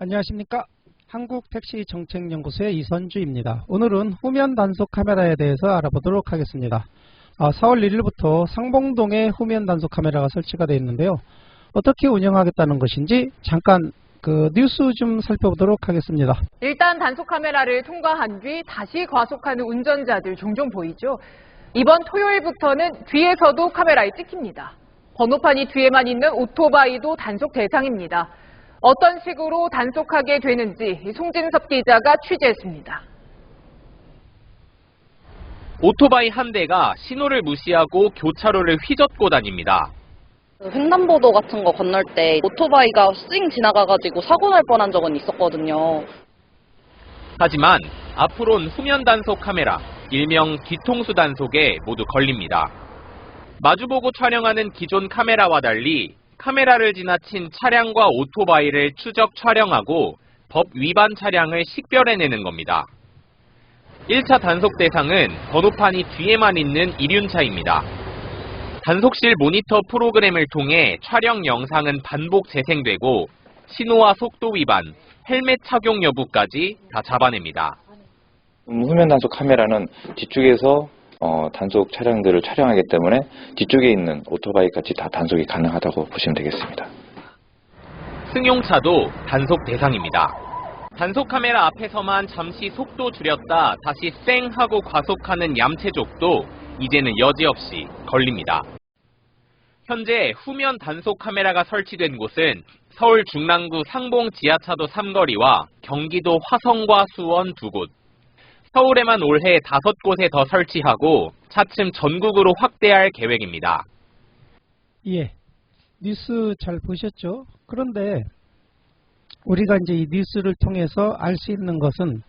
안녕하십니까. 한국택시정책연구소의 이선주입니다. 오늘은 후면 단속 카메라에 대해서 알아보도록 하겠습니다. 4월 1일부터 상봉동에 후면 단속 카메라가 설치가 되어 있는데요. 어떻게 운영하겠다는 것인지 잠깐 뉴스 좀 살펴보도록 하겠습니다. 일단 단속 카메라를 통과한 뒤 다시 과속하는 운전자들 종종 보이죠. 이번 토요일부터는 뒤에서도 카메라에 찍힙니다. 번호판이 뒤에만 있는 오토바이도 단속 대상입니다. 어떤 식으로 단속하게 되는지 송진섭 기자가 취재했습니다. 오토바이 한 대가 신호를 무시하고 교차로를 휘젓고 다닙니다. 횡단보도 같은 거 건널 때 오토바이가 쌩 지나가가지고 사고 날 뻔한 적은 있었거든요. 하지만 앞으로는 후면 단속 카메라, 일명 뒤통수 단속에 모두 걸립니다. 마주보고 촬영하는 기존 카메라와 달리 카메라를 지나친 차량과 오토바이를 추적 촬영하고 법 위반 차량을 식별해내는 겁니다. 1차 단속 대상은 번호판이 뒤에만 있는 이륜차입니다. 단속실 모니터 프로그램을 통해 촬영 영상은 반복 재생되고 신호와 속도 위반, 헬멧 착용 여부까지 다 잡아냅니다. 후면 단속 카메라는 뒤쪽에서 단속 차량들을 촬영하기 때문에 뒤쪽에 있는 오토바이까지 다 단속이 가능하다고 보시면 되겠습니다. 승용차도 단속 대상입니다. 단속 카메라 앞에서만 잠시 속도 줄였다 다시 쌩 하고 과속하는 얌체족도 이제는 여지없이 걸립니다. 현재 후면 단속 카메라가 설치된 곳은 서울 중랑구 상봉 지하차도 3거리와 경기도 화성과 수원 2곳, 서울에만 올해 5곳에 더 설치하고 차츰 전국으로 확대할 계획입니다. 예, 뉴스 잘 보셨죠? 그런데 우리가 이제 이 뉴스를 통해서 알 수 있는 것은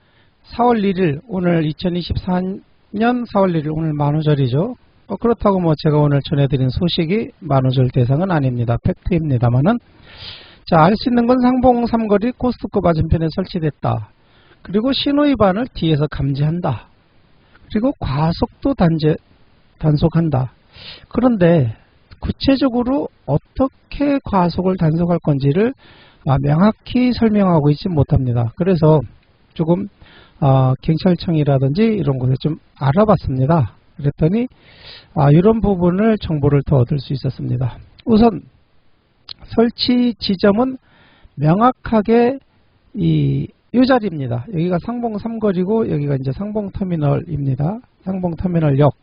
4월 1일, 오늘 2024년 4월 1일 오늘 만우절이죠. 그렇다고 제가 오늘 전해드린 소식이 만우절 대상은 아닙니다. 팩트입니다만은, 자, 알 수 있는 건 상봉 3거리 코스트코 맞은편에 설치됐다. 그리고 신호위반을 뒤에서 감지한다. 그리고 과속도 단속한다. 그런데 구체적으로 어떻게 과속을 단속할 건지를 명확히 설명하고 있지 못합니다. 그래서 조금 경찰청이라든지 이런 곳에 좀 알아봤습니다. 그랬더니 이런 부분을 정보를 더 얻을 수 있었습니다. 우선 설치 지점은 명확하게 이 자리입니다. 여기가 상봉 3거리고 여기가 이제 상봉터미널입니다. 상봉터미널역.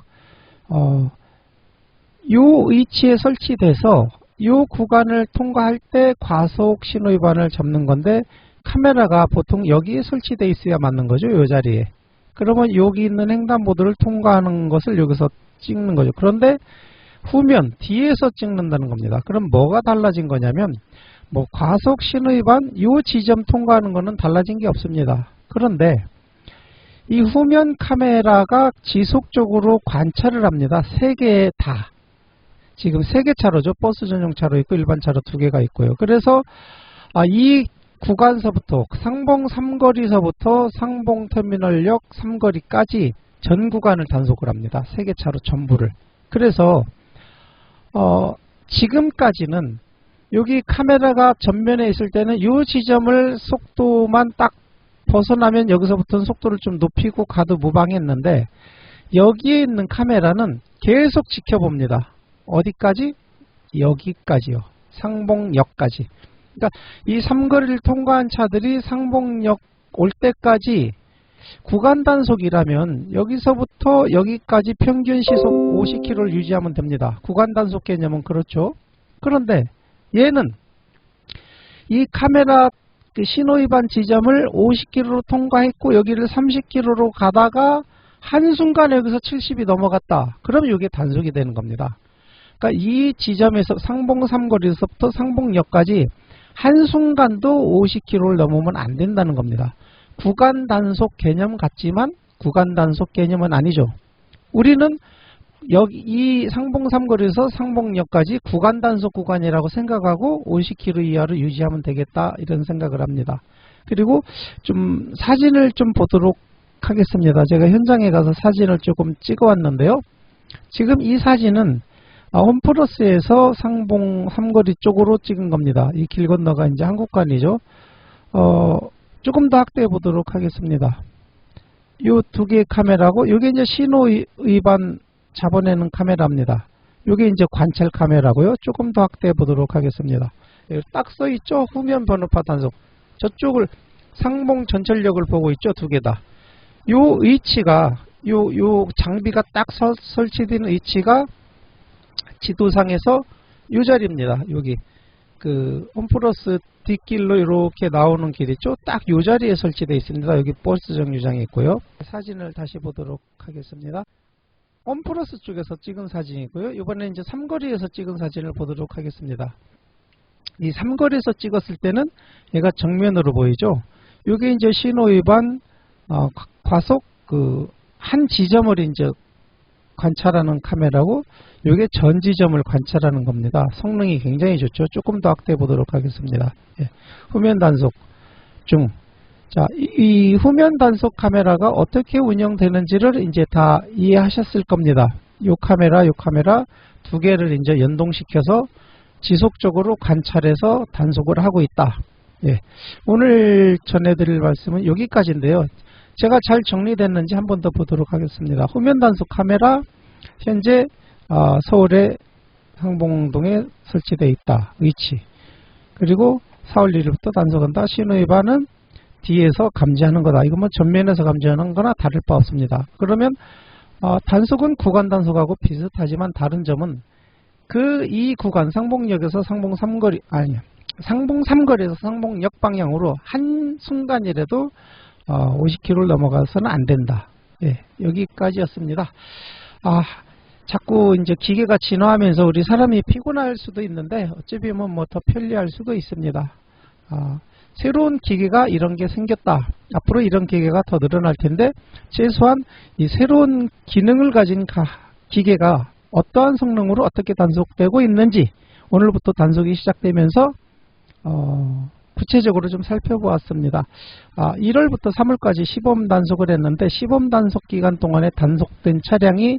요 위치에 설치돼서 요 구간을 통과할 때 과속 신호위반을 잡는 건데, 카메라가 보통 여기에 설치되어 있어야 맞는 거죠. 요 자리에. 그러면 여기 있는 횡단보도를 통과하는 것을 여기서 찍는 거죠. 그런데 후면 뒤에서 찍는다는 겁니다. 그럼 뭐가 달라진 거냐면, 과속 신호위반 이 지점 통과하는 거는 달라진 게 없습니다. 그런데 이 후면 카메라가 지속적으로 관찰을 합니다. 3개 다. 지금 3개 차로죠. 버스 전용 차로 있고 일반 차로 2개가 있고요. 그래서 이 구간서부터 상봉 3거리서부터 상봉터미널역 3거리까지 전 구간을 단속을 합니다. 3개 차로 전부를. 그래서 지금까지는 여기 카메라가 전면에 있을 때는 이 지점을 속도만 딱 벗어나면 여기서부터는 속도를 좀 높이고 가도 무방했는데, 여기에 있는 카메라는 계속 지켜봅니다. 어디까지? 여기까지요. 상봉역까지. 그러니까 이 3거리를 통과한 차들이 상봉역 올 때까지 구간 단속이라면 여기서부터 여기까지 평균 시속 50km를 유지하면 됩니다. 구간 단속 개념은 그렇죠. 그런데 얘는 이 카메라 신호위반 지점을 50km로 통과했고 여기를 30km로 가다가 한순간에 여기서 70이 넘어갔다. 그럼 이게 단속이 되는 겁니다. 그러니까 이 지점에서 상봉 3거리에서부터 상봉역까지 한순간도 50km를 넘으면 안 된다는 겁니다. 구간 단속 개념 같지만 구간 단속 개념은 아니죠. 우리는 여기 이 상봉 3거리에서 상봉역까지 구간 단속 구간이라고 생각하고 50km 이하로 유지하면 되겠다, 이런 생각을 합니다. 그리고 좀 사진을 좀 보도록 하겠습니다. 제가 현장에 가서 사진을 조금 찍어 왔는데요. 지금 이 사진은 홈플러스에서 상봉 3거리 쪽으로 찍은 겁니다. 이 길 건너가 이제 한국관이죠. 조금 더 확대해 보도록 하겠습니다. 요 두 개의 카메라고, 요게 이제 신호 위반 잡아내는 카메라입니다. 요게 이제 관찰 카메라고요. 조금 더 확대해 보도록 하겠습니다. 여기 딱 써 있죠? 후면 번호파 단속. 저쪽을 상봉 전철역을 보고 있죠? 두 개 다. 요 위치가, 요 장비가 딱 설치된 위치가 지도상에서 요 자리입니다. 여기 그 홈플러스 뒷길로 이렇게 나오는 길 있죠? 딱 요 자리에 설치되어 있습니다. 여기 버스 정류장이 있고요. 사진을 다시 보도록 하겠습니다. 홈플러스 쪽에서 찍은 사진이고요. 이번에 이제 삼거리에서 찍은 사진을 보도록 하겠습니다. 이 삼거리에서 찍었을 때는 얘가 정면으로 보이죠? 이게 이제 신호 위반 과속 한 지점을 이제 관찰하는 카메라고, 이게 전 지점을 관찰하는 겁니다. 성능이 굉장히 좋죠. 조금 더 확대해 보도록 하겠습니다. 예. 후면 단속 중. 자, 이 후면 단속 카메라가 어떻게 운영되는지를 이제 다 이해하셨을 겁니다. 요 카메라 두 개를 이제 연동시켜서 지속적으로 관찰해서 단속을 하고 있다. 예. 오늘 전해드릴 말씀은 여기까지인데요. 제가 잘 정리됐는지 한 번 더 보도록 하겠습니다. 후면 단속 카메라 현재 서울의 상봉동에 설치되어 있다. 위치. 그리고 4월 1일부터 단속한다. 신호 위반은 뒤에서 감지하는 거다. 이건 뭐 전면에서 감지하는 거나 다를 바 없습니다. 그러면 단속은 구간 단속하고 비슷하지만 다른 점은 이 구간 상봉역에서 상봉 3거리 상봉 3거리에서 상봉역 방향으로 한 순간이라도 50km를 넘어가서는 안 된다. 예, 여기까지였습니다. 자꾸 이제 기계가 진화하면서 우리 사람이 피곤할 수도 있는데 어찌 보면 뭐 더 편리할 수도 있습니다. 새로운 기계가 이런 게 생겼다. 앞으로 이런 기계가 더 늘어날 텐데 최소한 이 새로운 기능을 가진 기계가 어떠한 성능으로 어떻게 단속되고 있는지 오늘부터 단속이 시작되면서 구체적으로 좀 살펴보았습니다. 1월부터 3월까지 시범 단속을 했는데 시범 단속 기간 동안에 단속된 차량이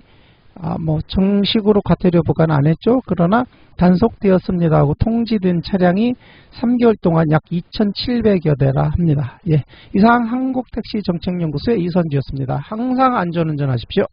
뭐 정식으로 과태료 부과는 안 했죠. 그러나 단속되었습니다 하고 통지된 차량이 3개월 동안 약 2,700여 대라 합니다. 예, 이상 한국택시정책연구소의 이선주였습니다. 항상 안전운전하십시오.